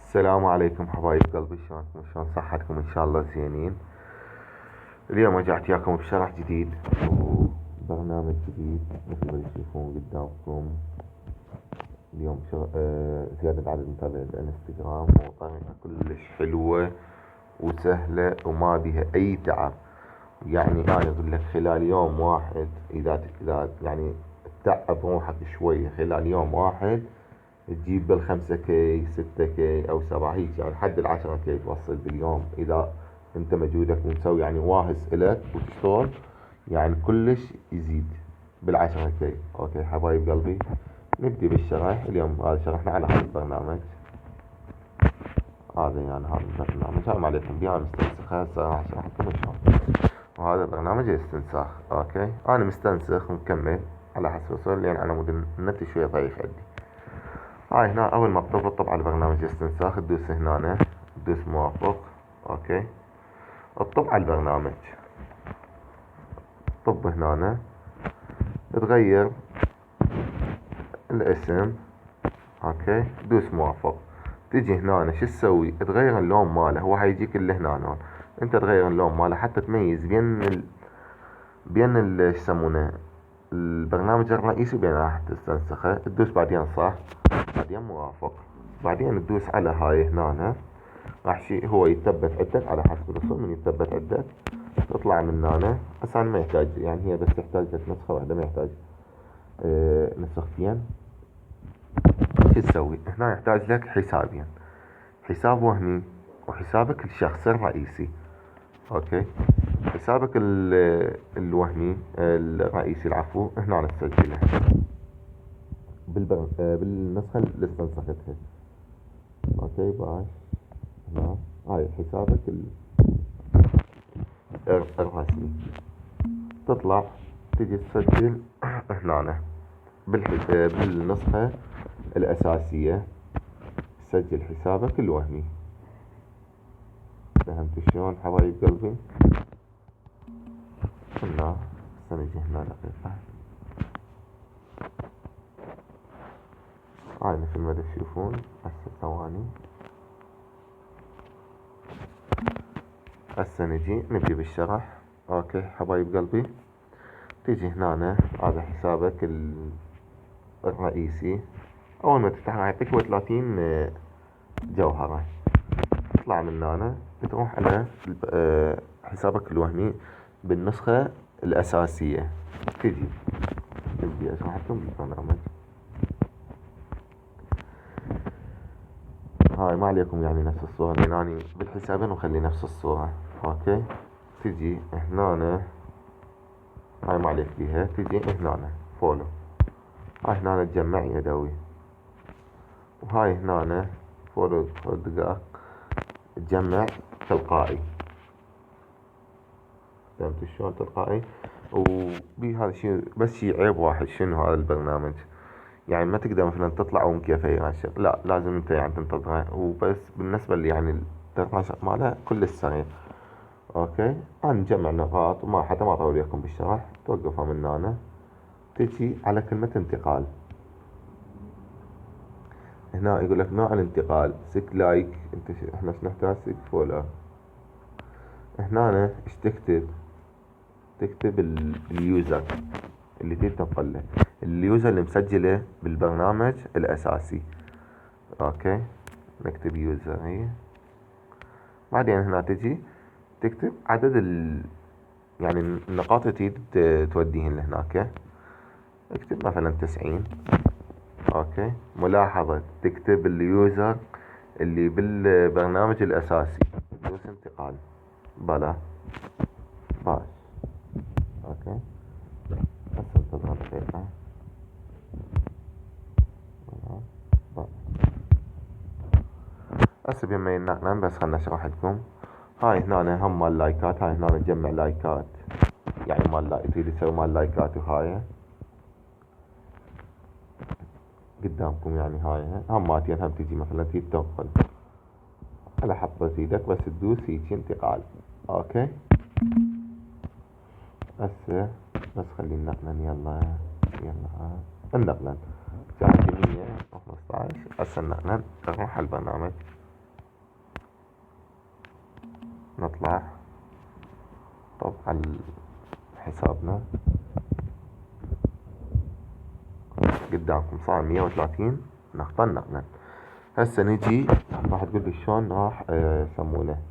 السلام عليكم حبايب قلبي، شلونكم؟ شلون صحتكم؟ ان شاء الله زينين. اليوم رجعت وياكم بشرح جديد وبرنامج جديد مثل ما تشوفون قدامكم. اليوم زيادة عدد متابعين الانستغرام، وطريقة كلش حلوة وسهلة وما بها اي تعب. يعني انا اقول لك خلال يوم واحد، اذا يعني تتعب روحك شوية، خلال يوم واحد تجيب بال5 كي 6 كي او 7، هيك يعني لحد ال10 كي توصل باليوم، اذا انت مجهودك ومسوي يعني واهس الك وتشتغل، يعني كلش يزيد بال10 كي. اوكي حبايب قلبي، نبدي بالشرح. اليوم هذا شرحنا على هذا البرنامج. هذا البرنامج ما عليكم بيه، انا مستنسخه هسه راح اشرح لكم شلون. وهذا برنامج الاستنساخ. اوكي انا مستنسخ ومكمل على حسب الصور، لان على مود النت شويه ضعيف عندي. هاي هنا اول ما تطب على برنامج الاستنساخ، تدوس هنا، تدوس موافق. اوكي تطب على البرنامج، طب هنا تغير الاسم. اوكي دوس موافق. تجي هنا شو تسوي؟ تغير اللون ماله، هو حيجيك اللي هنا انت تغير اللون ماله حتى تميز بين شو يسمونه البرنامج الرئيسي وبين راح تستنسخه. تدوس بعدين صح، بعدين موافق، بعدين تدوس على هاي هنا. راح هو يثبت عندك على حسب الرسوم. من يثبت عندك تطلع من هنا. هسه ما يحتاج، يعني هي بس يحتاج لك نسخة واحدة، ما يحتاج نسختين. شو تسوي؟ هنا يحتاج لك حسابين، حساب وهمي وحسابك الشخصي الرئيسي. اوكي حسابك الوهمي الرئيسي العفو هنا تسجله بالنسخة اللي استنسختها. اوكي باي. هنا هاي حسابك الرسمي. تطلع تجي تسجل هنا بالنسخة الأساسية، تسجل حسابك الوهمي. فهمت شلون حبايب قلبي؟ هنا سنجي هنا دقيقة. هاي مثل ما تشوفون هسه ثواني. هسه نبدي بالشرح. اوكي حبايب قلبي، تيجي هنا هذا حسابك الرئيسي. اول ما تفتح راح يعطيك 30 جوهرة. تطلع من هنا تروح على حسابك الوهمي بالنسخة الأساسية. تجي بدي اشرح لكم بالبرنامج. هاي ما عليكم يعني نفس الصورة، لان اني بالحسابين وخلي نفس الصورة. اوكي تجي هنا، هاي ما عليك بيها. تجي هنا فولو، هاي هنا تجمع يدوي، وهاي هنا فولو دقائق تجمع تلقائي. فهمت شلون تلقائي؟ وبي هذا الشيء بس شي عيب واحد، شنو هذا البرنامج؟ يعني ما تقدر مثلا تطلع ومكيفة يراشق، لا لازم انت يعني تنتظره. وبس بالنسبة اللي يعني الراشق ماله كلش سريع. اوكي انا نجمع نقاط وما حتى ما اطول وياكم بالشرح. توقفها من هنا، تجي على كلمة انتقال. هنا يقول لك نوع الانتقال سك لايك. انت احنا نحتاج سك فولو. هنا ايش تكتب؟ تكتب اليوزر اللي تريد تنقل له، اليوزر اللي مسجله بالبرنامج الاساسي. اوكي نكتب يوزر هي. بعدين هنا تجي تكتب عدد يعني النقاط اللي تريد توديهن لهناك. اكتب مثلا 90. اوكي ملاحظة تكتب اليوزر اللي بالبرنامج الاساسي. دوس انتقال بلا باش. اوكي هسه انتظر دقيقة. هسه بما نعلم، بس خلنا اشرح لكم. هاي هنا هم مال لايكات. هاي هنا نجمع لايكات، يعني مال لايك تريد تسوي مال لايكات. وهاي قدامكم يعني هاي هماتين هم تجي مثلا تريد تنقل على حطة ايدك، بس تدوس هيجي انتقال. اوكي هسه بس خلينا نقلن. يلا النقلن ساعة 115. هسه النقلن نروح على البرنامج. نطلع طب على حسابنا قدامكم صار 130 نقطة نقلا. هسه نجي راح تقول لي شلون راح يسمونه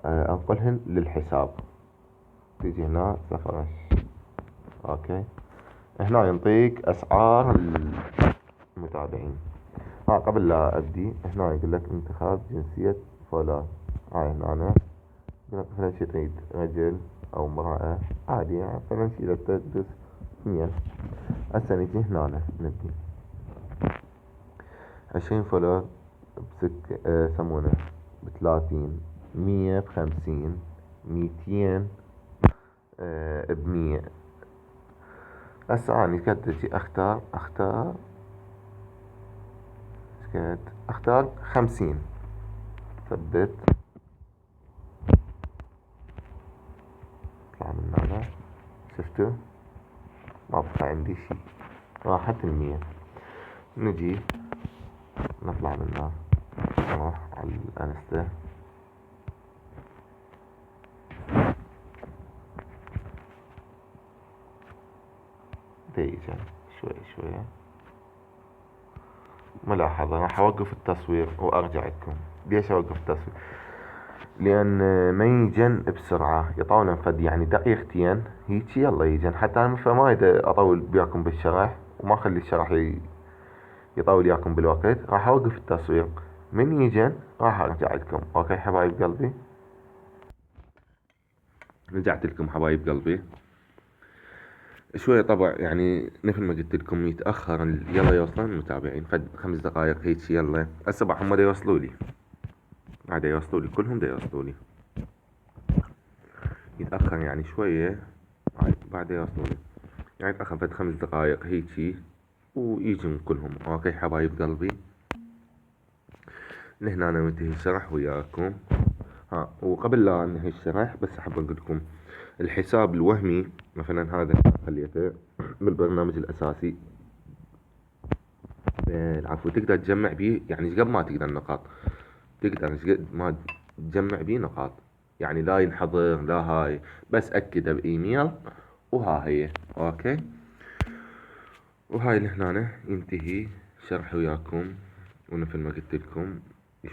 انقلهن للحساب. تيجي هنا سفرش اوكي، هنا ينطيك اسعار المتابعين. قبل لا ابدي هنا يقول لك انتخاب جنسية فلان. هاي هنا أنا يقول لك مثلا شي تريد رجل او امرأة عادي، يعني مثلا شي تدرس 2. هسه نجي هنا نبدي 20 فولر يسمونه ب30، 100 ب50، 200 ب100. هسه اني قد تجي اختار 50. ثبت اطلع من هنا. شفتوا ما بقى عندي شي، راحت 100. نجي نطلع من هنا نروح على الانستا. دقيقة شوي ملاحظة، راح اوقف التصوير وارجع لكم. ليش اوقف التصوير؟ لان ما يجن بسرعة، يطولن فد يعني دقيقتين هيجي يلا يجن، حتى انا ما اريد اطول بياكم بالشرح وما اخلي الشرح يطول ياكم بالوقت. راح اوقف التصوير، من يجن راح ارجع لكم. اوكي حبايب قلبي، رجعت لكم حبايب قلبي. شوية طبع يعني مثل ما قلت لكم يتأخر يلا يوصلون المتابعين فد 5 دقايق هيك يلا. هسه هم دا يوصلوا لي، دا يوصلوا لي كلهم دا يوصلوا لي. يتأخر يعني شوية بعد يوصلوا لي، يعني يتأخر فد 5 دقايق هيك ويجون كلهم. اوكي حبايب قلبي، لهنا انا منتهي الشرح وياكم. وقبل لا انهي الشرح بس احب اقول لكم الحساب الوهمي مثلا هذا خليته بالبرنامج الاساسي. العفو، تقدر تجمع بيه يعني قبل ما تقدر النقاط، تقدر ما تجمع بيه نقاط، يعني لا ينحضر لا هاي، بس اكده بايميل وها هي. اوكي، وهاي لهنا ينتهي شرح وياكم. ونفل ما قلت لكم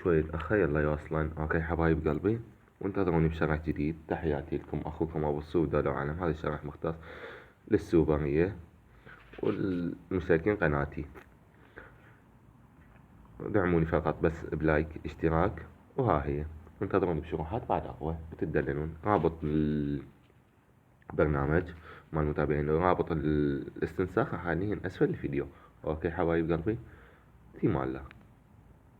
شوية تأخر يلا يوصلن. اوكي حبايب قلبي، وانتظروني بشرح جديد. تحياتي لكم، اخوكم ابو السود دولة العالم. هذا الشرح مختص للسوبرية والمشتركين قناتي. دعموني فقط بس بلايك اشتراك وها هي. انتظروني بشروحات بعد اقوى بتدللون. رابط البرنامج مال المتابعين، رابط الاستنساخ حاليا اسفل الفيديو. اوكي حبايب قلبي، في مال الله.